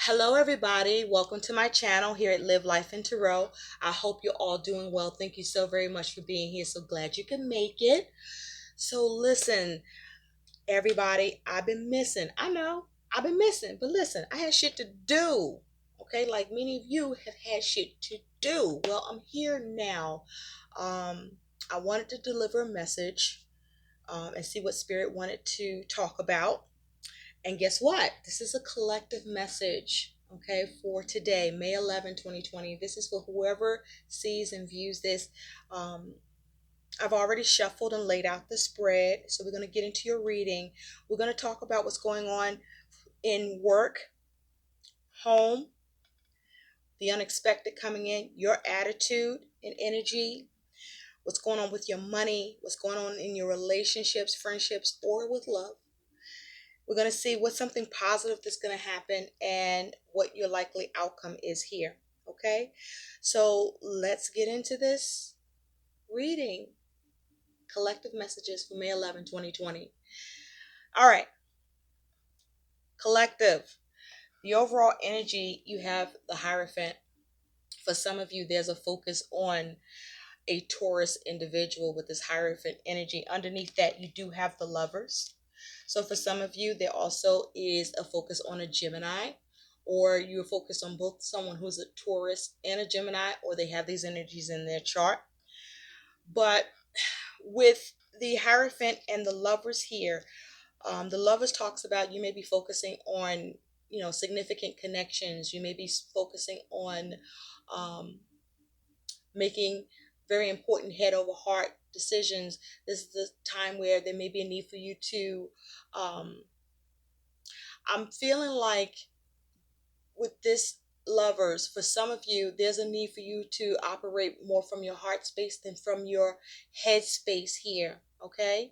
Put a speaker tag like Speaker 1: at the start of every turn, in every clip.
Speaker 1: Hello, everybody. Welcome to my channel here at Live Life in Tarot. I hope you're all doing well. Thank you so very much for being here. So glad you can make it. So, listen, everybody, I've been missing. I know I've been missing, but listen, I had shit to do. Okay, like many of you have had shit to do. Well, I'm here now. I wanted to deliver a message and see what Spirit wanted to talk about. And guess what? This is a collective message, okay, for today, May 11, 2020. This is for whoever sees and views this. Um, I've already shuffled and laid out the spread. So we're going to get into your reading. We're going to talk about what's going on in work, home, the unexpected coming in, your attitude and energy, what's going on with your money, what's going on in your relationships, friendships, or with love. We're going to see what's something positive that's going to happen and what your likely outcome is here. Okay, so let's get into this reading. Collective messages for May 11, 2020. All right, collective. The overall energy, you have the Hierophant. For some of you, there's a focus on a Taurus individual with this Hierophant energy. Underneath that, you do have the Lovers. So for some of you, there also is a focus on a Gemini, or you're focused on both someone who's a Taurus and a Gemini, or they have these energies in their chart. But with the Hierophant and the Lovers here, the Lovers talks about you may be focusing on, significant connections. You may be focusing on making very important head over heart decisions. This is the time where there may be a need for you to I'm feeling like with this Lovers, for some of you, there's a need for you to operate more from your heart space than from your head space here, okay?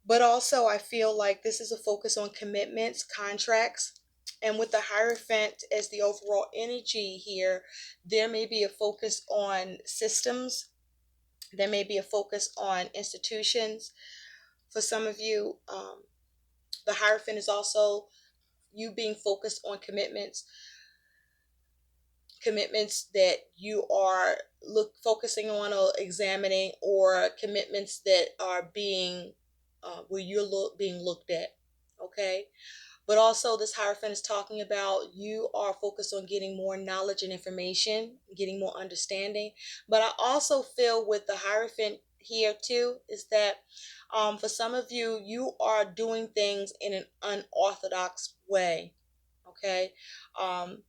Speaker 1: But also, I feel like this is a focus on commitments, contracts, and with the Hierophant as the overall energy here, there may be a focus on systems, there may be a focus on institutions. For some of you, the Hierophant is also you being focused on commitments that you are focusing on or examining, or commitments that are being where you're being looked at, okay? But also, this Hierophant is talking about you are focused on getting more knowledge and information, getting more understanding. But I also feel with the Hierophant here too is that for some of you, you are doing things in an unorthodox way. Okay. Um,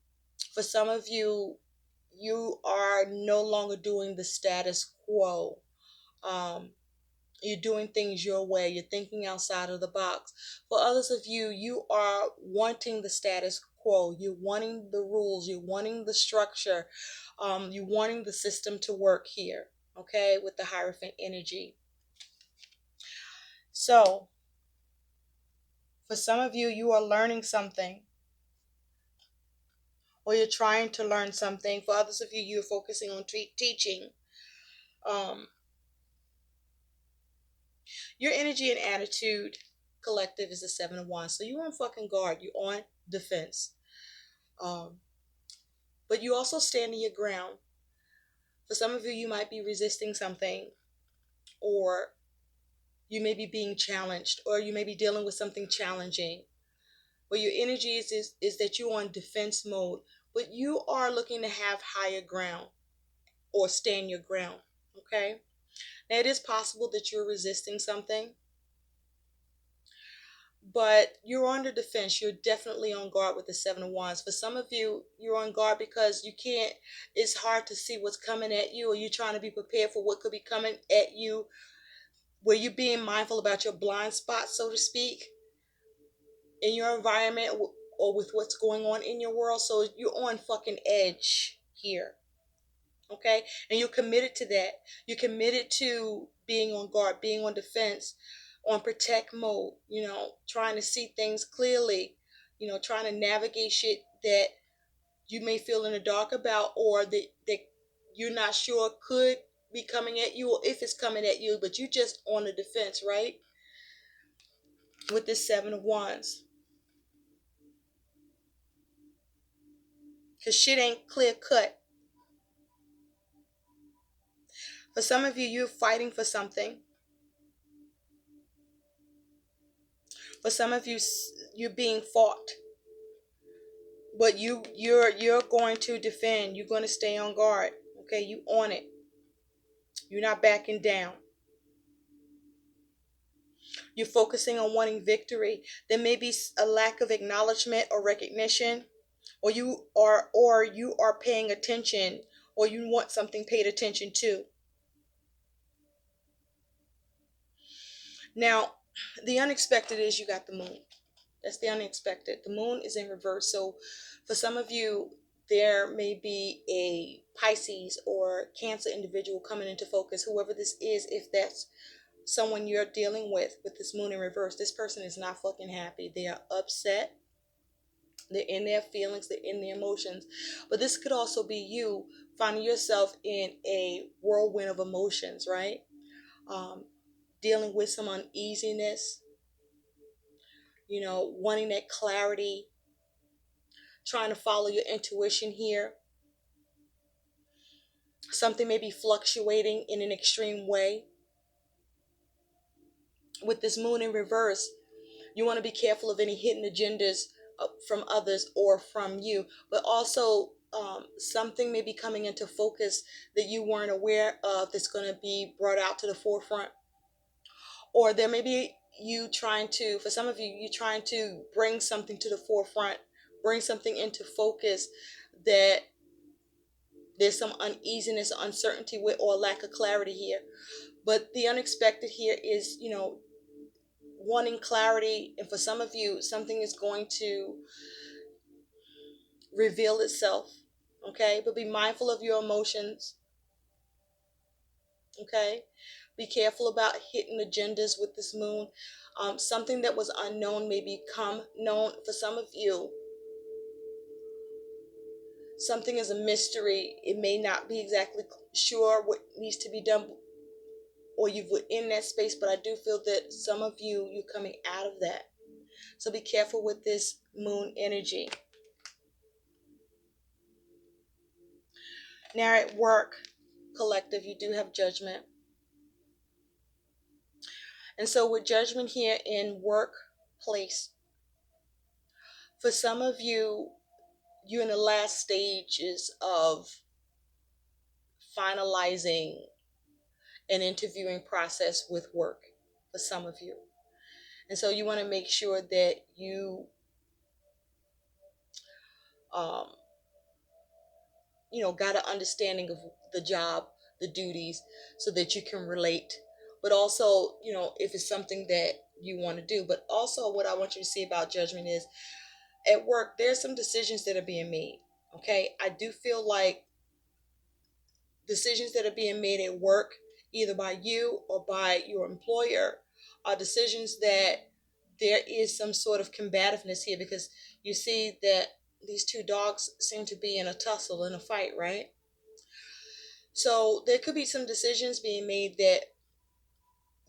Speaker 1: for some of you, you are no longer doing the status quo. Um, you're doing things your way. You're thinking outside of the box. For others of you, you are wanting the status quo. You're wanting the rules. You're wanting the structure. You're wanting the system to work here, okay, with the Hierophant energy. So, for some of you, you are learning something, or you're trying to learn something. For others of you, you're focusing on teaching. Um, your energy and attitude collective is the Seven of Wands. So you're on fucking guard. You're on defense. Um, but you also stand in your ground. For some of you, you might be resisting something, or you may be being challenged, or you may be dealing with something challenging. But your energy is that you're on defense mode, but you are looking to have higher ground or stand your ground, okay? Now, it is possible that you're resisting something, but you're under defense. You're definitely on guard with the Seven of Wands. For some of you, you're on guard because you can't, it's hard to see what's coming at you, or you're trying to be prepared for what could be coming at you, where you're being mindful about your blind spots, so to speak, in your environment or with what's going on in your world. So you're on fucking edge here, okay? And you're committed to that. You're committed to being on guard, being on defense, on protect mode, trying to see things clearly, trying to navigate shit that you may feel in the dark about, or that you're not sure could be coming at you, or if it's coming at you, but you just on the defense, right? With this Seven of Wands. because shit ain't clear cut. For some of you, you're fighting for something. For some of you, you're being fought. But you're going to defend. You're going to stay on guard. Okay, you on it. You're not backing down. You're focusing on wanting victory. There may be a lack of acknowledgement or recognition, or you are paying attention, or you want something paid attention to. Now, the unexpected is you got the moon. That's the unexpected. The moon is in reverse. So for some of you, there may be a Pisces or Cancer individual coming into focus. Whoever this is, if that's someone you're dealing with this moon in reverse, this person is not fucking happy. They are upset. They're in their feelings. They're in their emotions. But this could also be you finding yourself in a whirlwind of emotions, right? Um, Dealing with some uneasiness, wanting that clarity, trying to follow your intuition here. Something may be fluctuating in an extreme way. With this moon in reverse, you want to be careful of any hidden agendas from others or from you. But also, something may be coming into focus that you weren't aware of that's going to be brought out to the forefront. Or there may be for some of you, you're trying to bring something to the forefront, bring something into focus that there's some uneasiness, uncertainty with, or lack of clarity here. But the unexpected here is, wanting clarity. And for some of you, something is going to reveal itself. Okay. But be mindful of your emotions. Okay. Be careful about hidden agendas with this moon. Something that was unknown may become known for some of you. Something is a mystery. It may not be exactly sure what needs to be done, or you've been in that space, but I do feel that some of you, you're coming out of that. So be careful with this moon energy. Now at work, collective, you do have judgment. And so with judgment here in workplace, for some of you, you're in the last stages of finalizing an interviewing process with work for some of you. And so you want to make sure that you um, got an understanding of the job, the duties, so that you can relate. But also, if it's something that you want to do. But also, what I want you to see about judgment is at work, there's some decisions that are being made. Okay. I do feel like decisions that are being made at work, either by you or by your employer, are decisions that there is some sort of combativeness here, because you see that these two dogs seem to be in a tussle, in a fight, right? So there could be some decisions being made that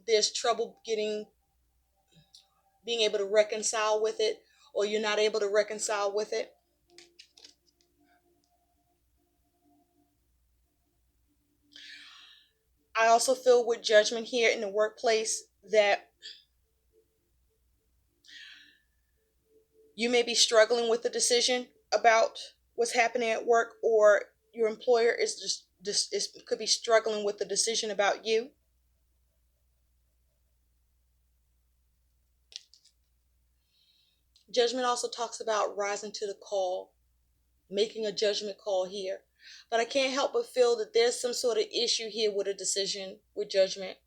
Speaker 1: there's trouble being able to reconcile with it, or you're not able to reconcile with it. I also feel with judgment here in the workplace that you may be struggling with the decision about what's happening at work, or your employer could be struggling with the decision about you. Judgment also talks about rising to the call, making a judgment call here. But I can't help but feel that there's some sort of issue here with a decision, with judgment,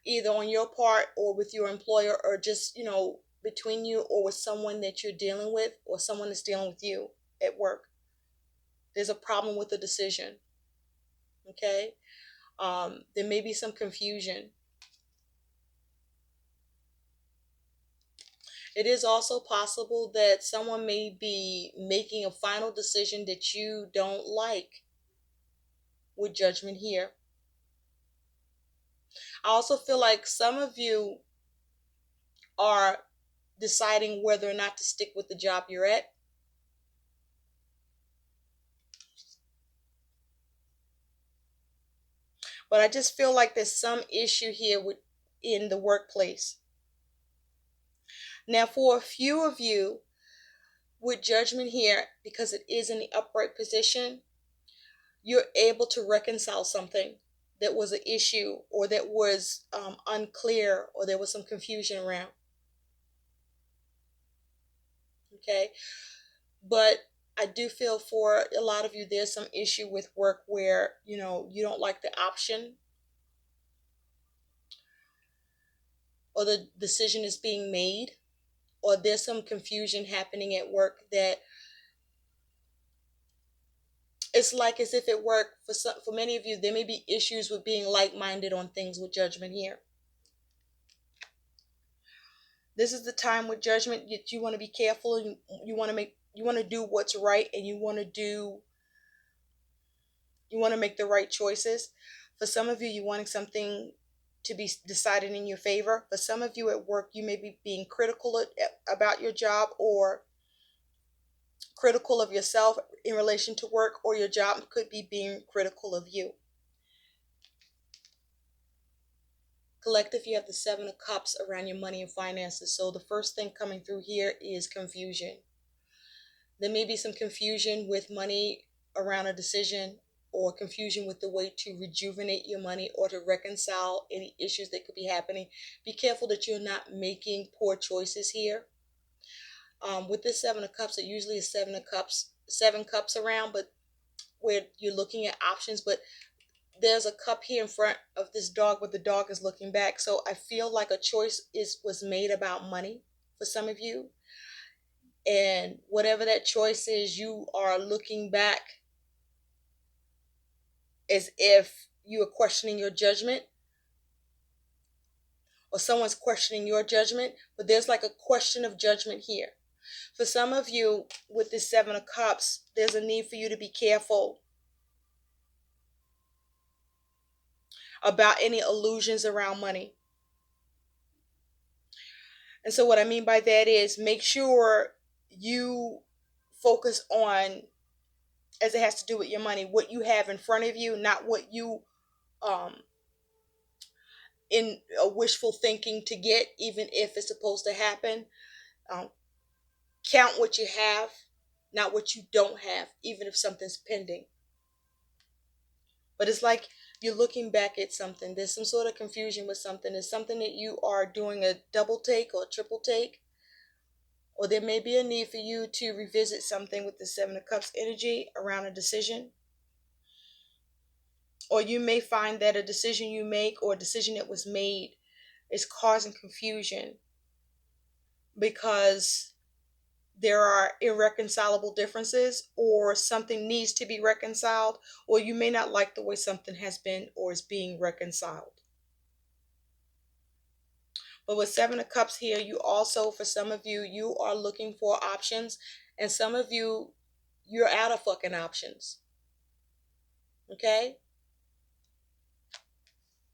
Speaker 1: either on your part or with your employer, or just, between you or with someone that you're dealing with, or someone that's dealing with you at work. There's a problem with the decision. Okay. There may be some confusion. It is also possible that someone may be making a final decision that you don't like, with judgment here. I also feel like some of you are deciding whether or not to stick with the job you're at. But I just feel like there's some issue here with in the workplace. Now, for a few of you with judgment here, because it is in the upright position, you're able to reconcile something that was an issue or that was unclear or there was some confusion around. Okay. But I do feel for a lot of you, there's some issue with work where, you don't like the option or the decision is being made, or there's some confusion happening at work that it's like as if at work for many of you, there may be issues with being like-minded on things with judgment here. This is the time with judgment that you want to be careful. You want to do what's right, and you want to make the right choices. For some of you, you wanting something to be decided in your favor. For some of you at work, you may be being critical about your job, or critical of yourself in relation to work, or your job could be being critical of you. Collective, you have the Seven of Cups around your money and finances. So the first thing coming through here is confusion. There may be some confusion with money around a decision, or confusion with the way to rejuvenate your money or to reconcile any issues that could be happening. Be careful that you're not making poor choices here. With this Seven of Cups, it usually is seven cups around, but where you're looking at options. But there's a cup here in front of this dog, but the dog is looking back. So I feel like a choice was made about money for some of you. And whatever that choice is, you are looking back as if you are questioning your judgment, or someone's questioning your judgment. But there's like a question of judgment here. For some of you with this Seven of Cups, there's a need for you to be careful about any illusions around money. And so what I mean by that is, make sure you focus on, as it has to do with your money, what you have in front of you, not what you um in a wishful thinking to get, even if it's supposed to happen. um, Count what you have, not what you don't have, even if something's pending. But it's like you're looking back at something. There's some sort of confusion with something. There's something that you are doing a double take or a triple take. Or there may be a need for you to revisit something with the Seven of Cups energy around a decision. Or you may find that a decision you make, or a decision that was made, is causing confusion because there are irreconcilable differences, or something needs to be reconciled, or you may not like the way something has been or is being reconciled. But with Seven of Cups here, you also, for some of you, you are looking for options, and some of you, you're out of fucking options. Okay?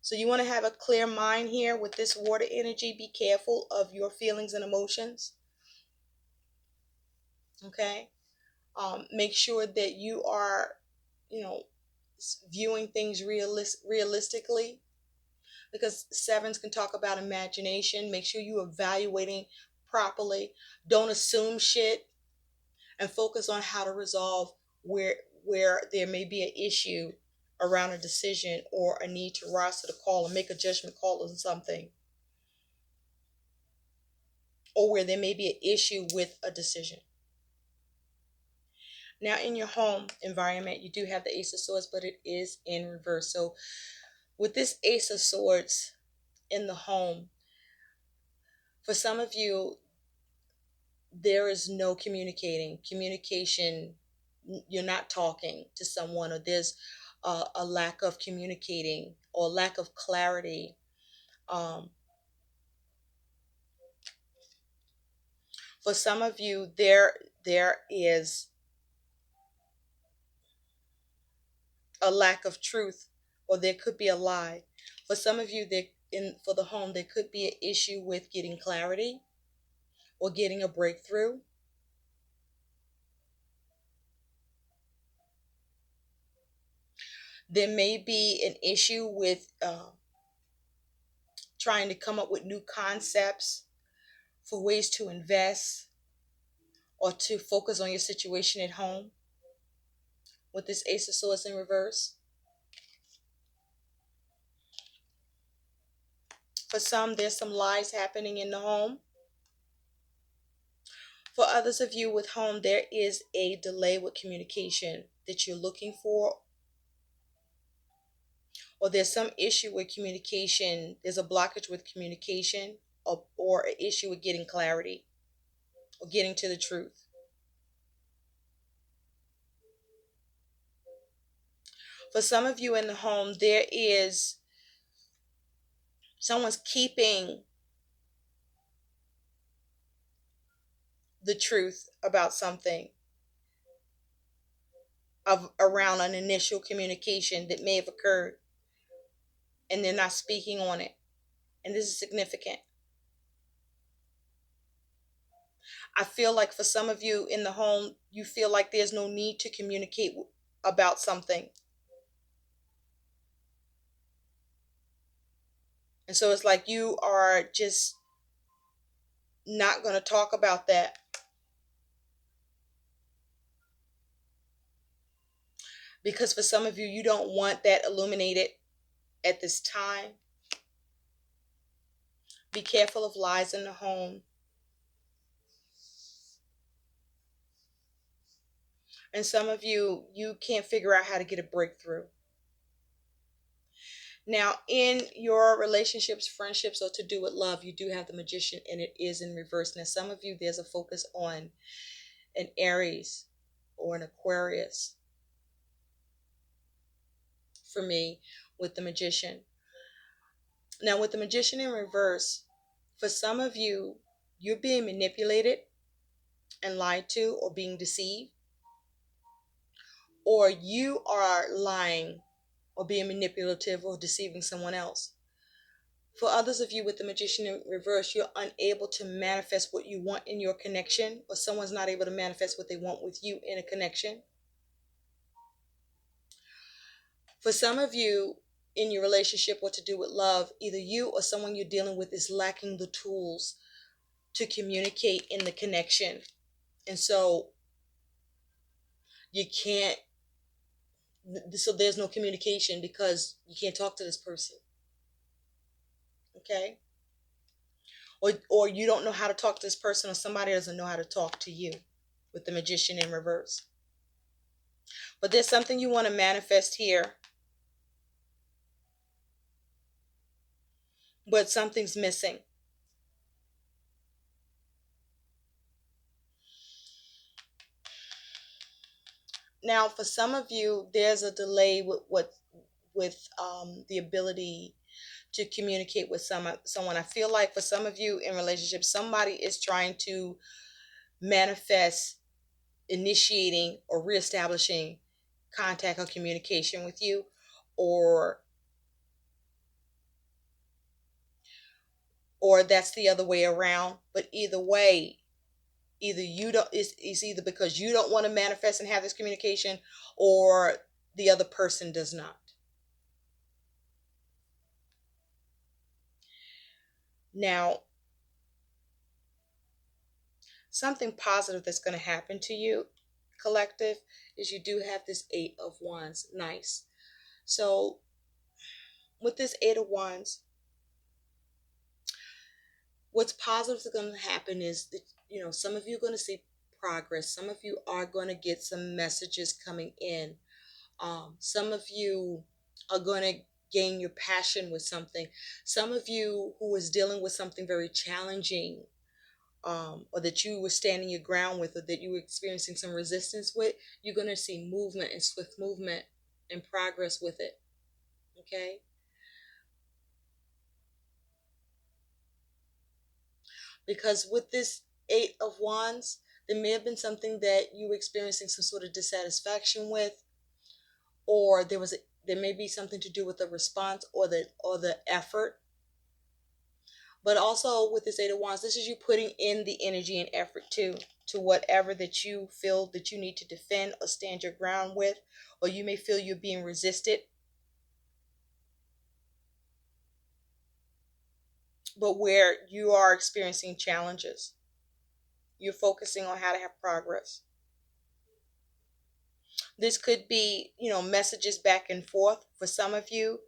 Speaker 1: So you want to have a clear mind here with this water energy. Be careful of your feelings and emotions. Okay? Make sure that you are, you know, viewing things realistically, because sevens can talk about imagination. Make sure you're evaluating properly. Don't assume shit, and focus on how to resolve where there may be an issue around a decision, or a need to rise to the call and make a judgment call on something, or where there may be an issue with a decision. Now, in your home environment, you do have the Ace of Swords, but it is in reverse. So with this Ace of Swords in the home, for some of you, there is no communication. You're not talking to someone, or there's a lack of communicating, or lack of clarity. um, for some of you, there is a lack of truth, or there could be a lie. For some of you, for the home, there could be an issue with getting clarity or getting a breakthrough. There may be an issue with trying to come up with new concepts for ways to invest or to focus on your situation at home with this Ace of Swords in reverse. For some, there's some lies happening in the home. For others of you with home, there is a delay with communication that you're looking for, or there's some issue with communication. There's a blockage with communication, or an issue with getting clarity or getting to the truth. For some of you in the home, there is someone's keeping the truth about something of around an initial communication that may have occurred, and they're not speaking on it. And this is significant. I feel like for some of you in the home, you feel like there's no need to communicate about something. And so it's like you are just not going to talk about that. Because for some of you, you don't want that illuminated at this time. Be careful of lies in the home. And some of you, you can't figure out how to get a breakthrough. Now, in your relationships, friendships, or to do with love, you do have the Magician, and it is in reverse. Now, some of you, there's a focus on an Aries or an Aquarius for me with the Magician. Now, with the Magician in reverse, for some of you, you're being manipulated and lied to or being deceived, or you are lying or being manipulative or deceiving someone else. For others of you with the Magician in reverse, you're unable to manifest what you want in your connection, or someone's not able to manifest what they want with you in a connection. For some of you in your relationship, what to do with love, either you or someone you're dealing with is lacking the tools to communicate in the connection. And so you can't, so there's no communication because you can't talk to this person. Okay? Or you don't know how to talk to this person, or somebody doesn't know how to talk to you with the Magician in reverse. But there's something you want to manifest here, but something's missing. Now, for some of you, there's a delay with the ability to communicate with someone. I feel like for some of you in relationships, somebody is trying to manifest initiating or reestablishing contact or communication with you, or that's the other way around. But either way, either you don't, it's either because you don't want to manifest and have this communication, or the other person does not. Now, something positive that's going to happen to you, collective, is you do have this Eight of Wands. Nice. So with this Eight of Wands, what's positive is going to happen is that, some of you are going to see progress. Some of you are going to get some messages coming in. Some of you are going to gain your passion with something. Some of you who is dealing with something very challenging, or that you were standing your ground with, or that you were experiencing some resistance with, you're going to see movement and swift movement and progress with it. Okay? Because with this Eight of Wands, there may have been something that you were experiencing some sort of dissatisfaction with, or there may be something to do with the response or the effort. But also with this Eight of Wands, this is you putting in the energy and effort to whatever that you feel that you need to defend or stand your ground with, or you may feel you're being resisted but where you are experiencing challenges. You're focusing on how to have progress. This could be, messages back and forth for some of you,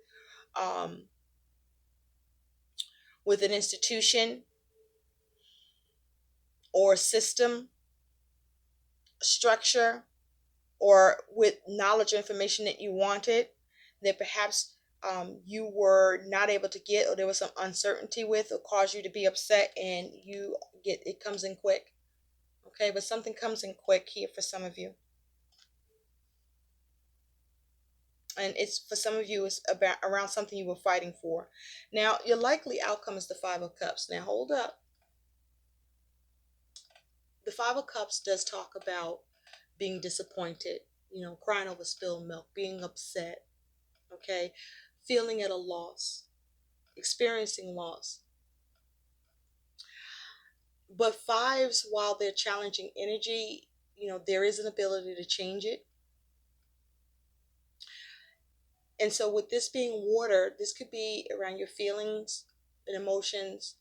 Speaker 1: um, with an institution or system structure, or with knowledge or information that you wanted that perhaps you were not able to get, or there was some uncertainty with, or caused you to be upset, and you get it comes in quick. Okay, but something comes in quick here for some of you, and it's for some of you it's about around something you were fighting for. Now your likely outcome is the Five of Cups. Now hold up. The Five of Cups does talk about being disappointed, crying over spilled milk, being upset, okay, feeling at a loss, experiencing loss. But fives, while they're challenging energy, there is an ability to change it. And so, with this being water, this could be around your feelings and emotions.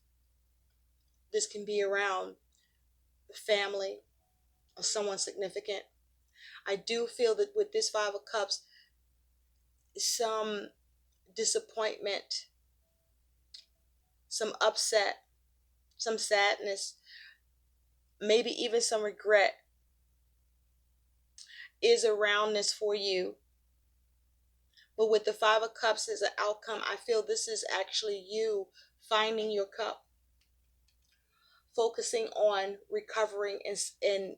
Speaker 1: This can be around the family or someone significant. I do feel that with this Five of Cups, some disappointment, some upset, some sadness, maybe even some regret is around this for you. But with the Five of Cups as an outcome, I feel this is actually you finding your cup, focusing on recovering, and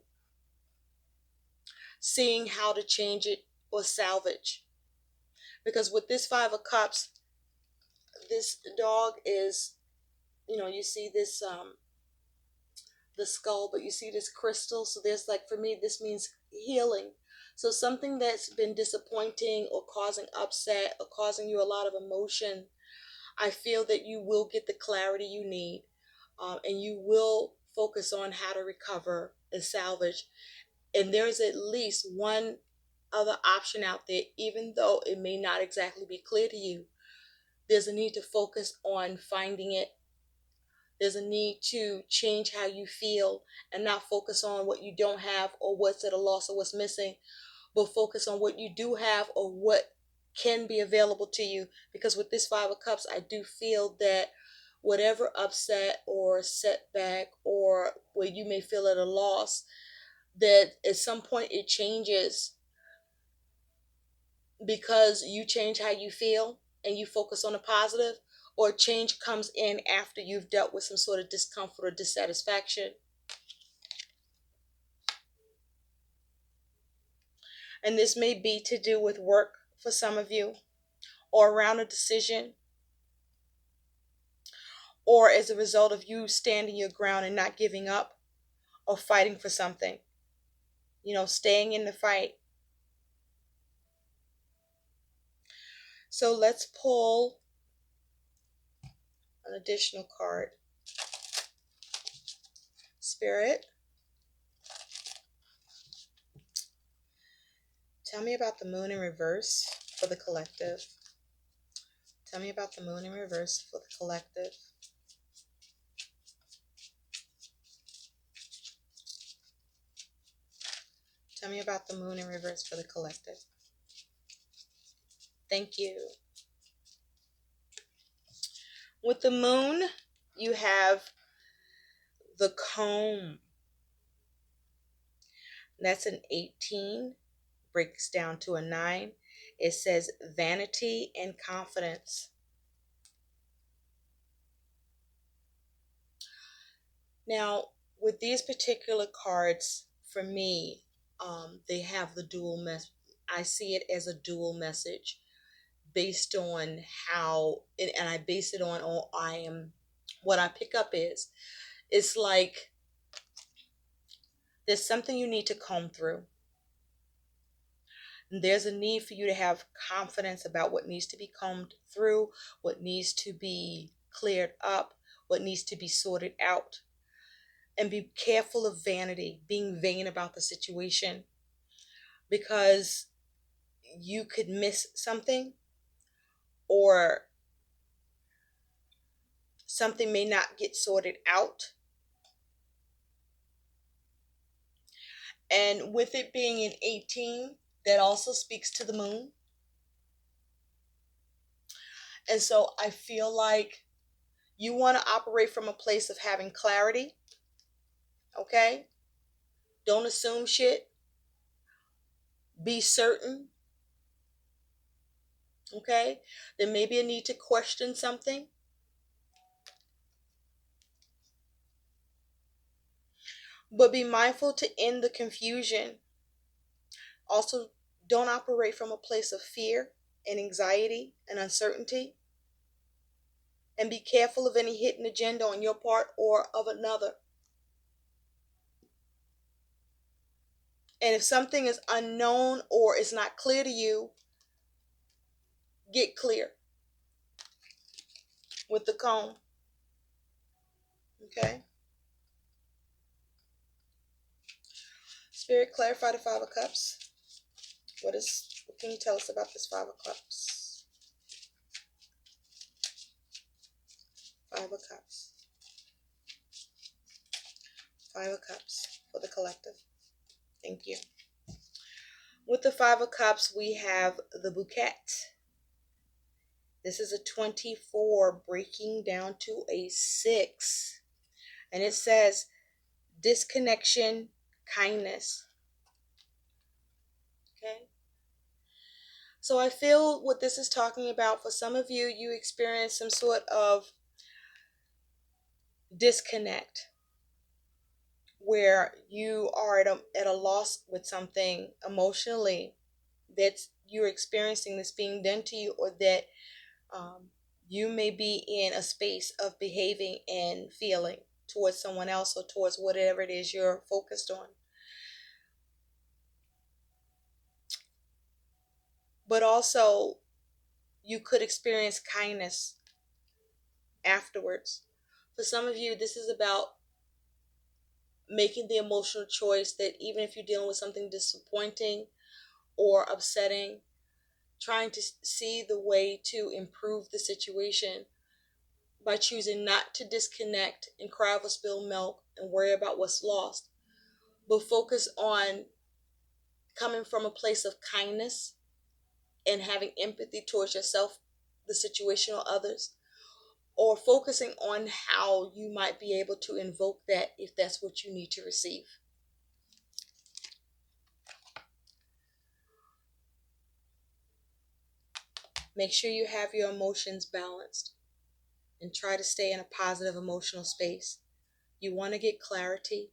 Speaker 1: seeing how to change it or salvage. Because with this Five of Cups, this dog is, you see this the skull, but you see this crystal. So there's, like, for me, this means healing. So something that's been disappointing or causing upset or causing you a lot of emotion, I feel that you will get the clarity you need, and you will focus on how to recover and salvage. And there's at least one other option out there, even though it may not exactly be clear to you. There's a need to focus on finding it. There's a need to change how you feel and not focus on what you don't have or what's at a loss or what's missing, but focus on what you do have or what can be available to you. Because with this Five of Cups, I do feel that whatever upset or setback or where you may feel at a loss, that at some point it changes because you change how you feel and you focus on the positive, or change comes in after you've dealt with some sort of discomfort or dissatisfaction. And this may be to do with work for some of you, or around a decision, or as a result of you standing your ground and not giving up or fighting for something, staying in the fight. So let's pull an additional card. Spirit, tell me about the Moon in reverse for the collective. Tell me about the Moon in reverse for the collective. Tell me about the Moon in reverse for the collective. Thank you. With the Moon, you have the comb. That's an 18, breaks down to a 9. It says vanity and confidence. Now, with these particular cards, for me, they have the dual message. I see it as a dual message based on how, and I base it on, what I pick up is, it's like there's something you need to comb through. There's a need for you to have confidence about what needs to be combed through, what needs to be cleared up, what needs to be sorted out. And be careful of vanity, being vain about the situation, because you could miss something, or something may not get sorted out. And with it being in 18, that also speaks to the moon. And so I feel like you want to operate from a place of having clarity, okay? Don't assume shit. Be certain, okay? There may be a need to question something. But be mindful to end the confusion. Also, don't operate from a place of fear and anxiety and uncertainty. And be careful of any hidden agenda on your part or of another. And if something is unknown or is not clear to you, get clear with the comb. Okay? Spirit, clarify the Five of Cups. What can you tell us about this Five of Cups? Five of Cups. Five of Cups for the collective. Thank you. With the Five of Cups, we have the bouquet. This is a 24 breaking down to a 6. And it says disconnection, kindness. Okay? So I feel what this is talking about, for some of you, you experience some sort of disconnect where you are at a loss with something emotionally that you're experiencing that's being done to you, or that you may be in a space of behaving and feeling towards someone else or towards whatever it is you're focused on. But also, you could experience kindness afterwards. For some of you, this is about making the emotional choice that even if you're dealing with something disappointing or upsetting, trying to see the way to improve the situation by choosing not to disconnect and cry over spilled milk and worry about what's lost, but focus on coming from a place of kindness and having empathy towards yourself, the situation, or others, or focusing on how you might be able to invoke that if that's what you need to receive. Make sure you have your emotions balanced and try to stay in a positive emotional space. You want to get clarity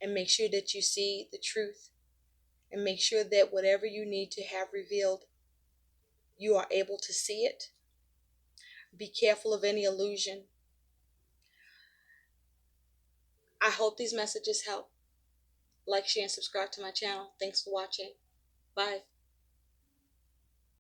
Speaker 1: and make sure that you see the truth, and make sure that whatever you need to have revealed, you are able to see it. Be careful of any illusion. I hope these messages help. Like, share, and subscribe to my channel. Thanks for watching. Bye.